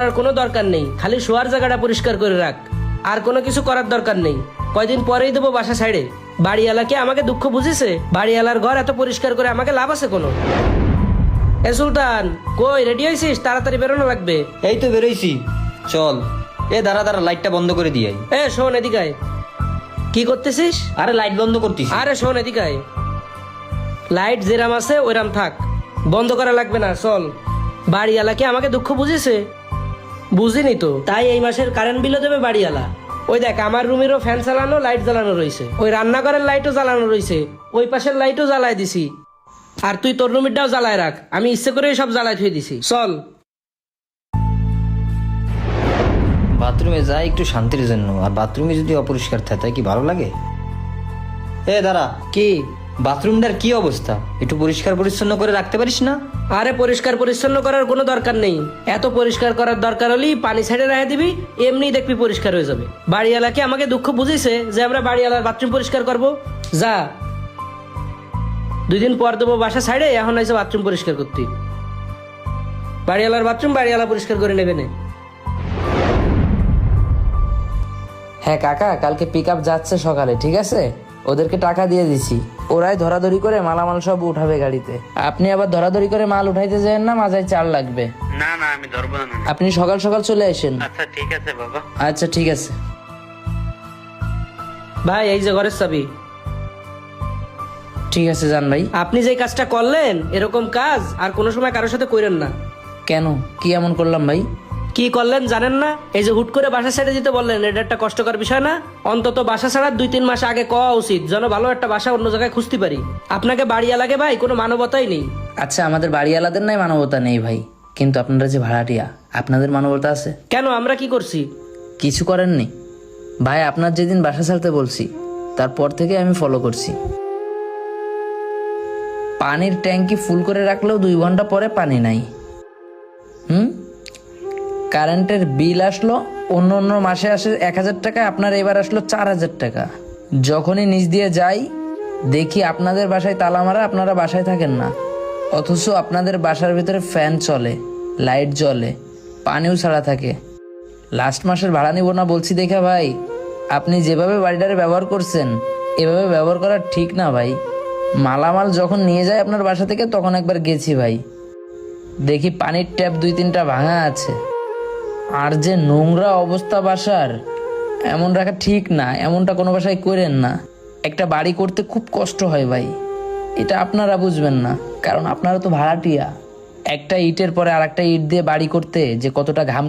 আর কোনো দরকার নেই, খালি শোয়ার জায়গাটা পরিষ্কার করে রাখ। আর কোনো কিছু করার দরকার নেই, কয়দিন পরেই দেবো বাসা ছাইড়ে। বাড়িওয়ালাকে আমাকে দুঃখ বুঝিছে, বাড়িওয়ালার ঘর এত পরিষ্কার করে আমাকে লাভ আছে কোনো? এ সুলতান, কই রেডি হয়েছিস? তাড়াতাড়ি বেরোনো লাগবে। এই তো বেরোইছি, চল। দাঁড়া দাঁড়া, লাইটটা বন্ধ করে দিই। এ শোন এদিকে আয়। কি করতেছিস? আরে লাইট বন্ধ করতিস। আরে শোন এদিকে আয়। লাইট যেরাম আছে ওইরাম থাক, বন্ধ করা লাগবে না, চল। বাড়িওয়ালাকে আমাকে দুঃখ বুঝিছে, বুঝিনি তো, তাই এই মাসের কারেন্ট বিলও দেবে বাড়িওয়ালা। ওই দেখ, আমার রুমেরও ফ্যান চালানো, লাইট জ্বালানো রয়েছে, ওই রান্নাঘরের লাইটও জ্বালানো রয়েছে, ওই পাশের লাইটও জ্বালায় দিছি। আর তুই তোর রুমেরটাও জ্বালায় রাখ, আমি ইচ্ছে করে সব জ্বালায় থুয়ে দিছি, চল। বাথরুমে যাই একটু শান্তির জন্য, আর বাথরুমে যদি অপরিষ্কার থাকে তাই কি ভালো লাগে? দাঁড়া, কি? বাথরুমটার কি অবস্থা? একটু পরিষ্কার পরিচ্ছন্ন করে রাখতে পারিস না? আরে পরিষ্কার পরিচ্ছন্ন করার কোনো দরকার নেই, এত পরিষ্কার করার দরকার হলেই পানি ছেড়ে রেখে দিবি, এমনি দেখবি পরিষ্কার হয়ে যাবে। বাড়িওয়ালাকে আমাকে দুঃখ বুঝিছে যে আমরা বাড়িওয়ালার বাথরুম পরিষ্কার করব। যা, 2 দিন পর দেবো বাসা ছাইড়ে, এখন এসে বাথরুম পরিষ্কার করতে। বাড়িওয়ালার বাথরুম বাড়িওয়ালা পরিষ্কার করে নেবে না। হ্যাঁ কাকা, কালকে পিক আপ যাচ্ছে সকালে, ঠিক আছে? ওদেরকে টাকা দিয়ে দিছি, ওরাই ধরাধরি করে মালামাল সব উঠাবে গাড়িতে। আপনি আবার ধরাধরি করে মাল উঠাইতে যাবেন না, মাজায় চাল লাগবে। না না, আমি ধরবো না। আপনি সকাল সকাল চলে আসেন। আচ্ছা ঠিক আছে বাবা। আচ্ছা ঠিক আছে। ভাই এই যে ঘরের চাবি। ঠিক আছে যান ভাই। আপনি যে কাজটা করলেন, এরকম কাজ আর কোনো সময় কারোর সাথে করেন না। কেন, কি এমন করলাম ভাই? কি করলেন জানেন না? এই যে হুট করে বাসা ছেড়ে দিতে বললেন, এটা একটা কষ্টকর বিষয় না? অন্তত বাসা ছাড়ার 2-3 মাস আগে কওয়া উচিত, যেন ভালো একটা বাসা অন্য জায়গায় খুঁজতে পারি। আপনাকে বাড়িওয়ালাকে ভাই কোনো মানবতাই নেই। আচ্ছা, আমাদের বাড়িওয়ালাদের নাই মানবতা নেই ভাই, কিন্তু আপনারা যে ভাড়াটিয়া, আপনাদের মানবতা আছে। কেন, আমরা কি করছি? কিছু করেননি ভাই, আপনার যেদিন বাসা ছাড়তে বলছি তারপর থেকে আমি ফলো করছি। পানির ট্যাঙ্কি ফুল করে রাখলেও 2 ঘন্টা পরে পানি নাই। কারেন্টের বিল আসলো, অন্য অন্য মাসে আসে 1000 টাকা, আপনার এবার আসলো 4000 টাকা। যখনই নিচ দিয়ে যাই দেখি আপনাদের বাসায় তালা মারা, আপনারা বাসায় থাকেন না, অথচ আপনাদের বাসার ভিতরে ফ্যান চলে, লাইট জ্বলে, পানিও ছাড়া থাকে। লাস্ট মাসের ভাড়া নিব না বলছি দেখা ভাই, আপনি যেভাবে বাড়িটারে ব্যবহার করছেন এভাবে ব্যবহার করা ঠিক না ভাই। মালামাল যখন নিয়ে যায় আপনার বাসা থেকে, তখন একবার গেছি ভাই, দেখি পানির ট্যাপ 2-3টা ভাঙা আছে। আর যে নোংরা অবস্থা বাসার, এমন রাখা ঠিক না, এমনটা কোনো বাসায় করেন না। একটা বাড়ি করতে খুব কষ্ট হয় ভাই, এটা আপনারা বুঝবেন না, কারণ আপনারা তো ভাড়াটিয়া। একটা ইটের পরে আর একটা ইট দিয়ে বাড়ি করতে যে কতটা ঘাম